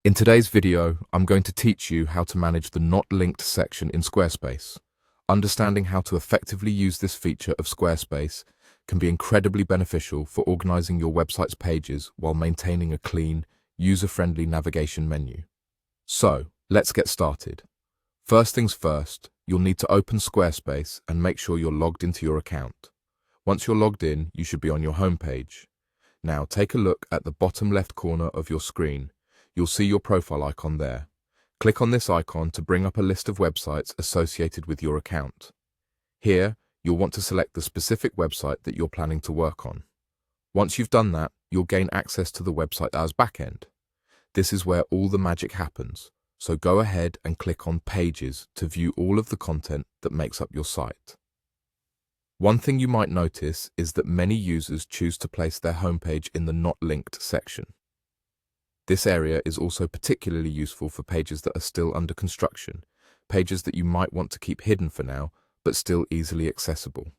In today's video, I'm going to teach you how to manage the not linked section in Squarespace. Understanding how to effectively use this feature of Squarespace can be incredibly beneficial for organizing your website's pages while maintaining a clean, user-friendly navigation menu. So, let's get started. First things first, you'll need to open Squarespace and make sure you're logged into your account. Once you're logged in, you should be on your home page. Now, take a look at the bottom left corner of your screen. You'll see your profile icon there. Click on this icon to bring up a list of websites associated with your account. Here, you'll want to select the specific website that you're planning to work on. Once you've done that, you'll gain access to the website as backend. This is where all the magic happens, so go ahead and click on Pages to view all of the content that makes up your site. One thing you might notice is that many users choose to place their homepage in the Not Linked section. This area is also particularly useful for pages that are still under construction, pages that you might want to keep hidden for now, but still easily accessible.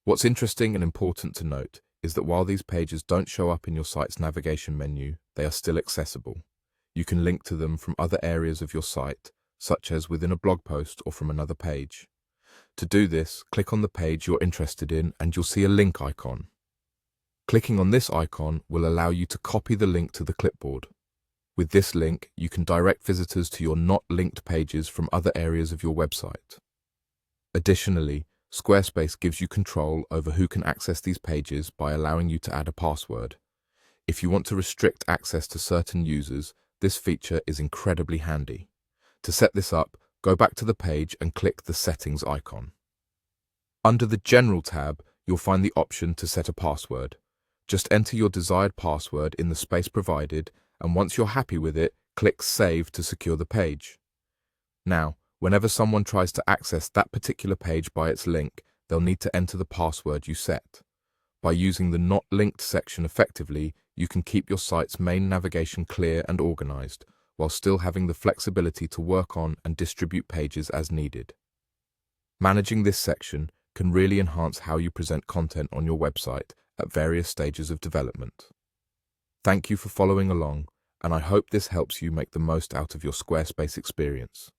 What's interesting and important to note is that while these pages don't show up in your site's navigation menu, they are still accessible. You can link to them from other areas of your site, such as within a blog post or from another page. To do this, click on the page you're interested in and you'll see a link icon. Clicking on this icon will allow you to copy the link to the clipboard. With this link, you can direct visitors to your not linked pages from other areas of your website. Additionally, Squarespace gives you control over who can access these pages by allowing you to add a password. If you want to restrict access to certain users, this feature is incredibly handy. To set this up, go back to the page and click the Settings icon. Under the General tab, you'll find the option to set a password. Just enter your desired password in the space provided, and once you're happy with it, click Save to secure the page. Now, whenever someone tries to access that particular page by its link, they'll need to enter the password you set. By using the Not Linked section effectively, you can keep your site's main navigation clear and organized, while still having the flexibility to work on and distribute pages as needed. Managing this section can really enhance how you present content on your website at various stages of development. Thank you for following along, and I hope this helps you make the most out of your Squarespace experience.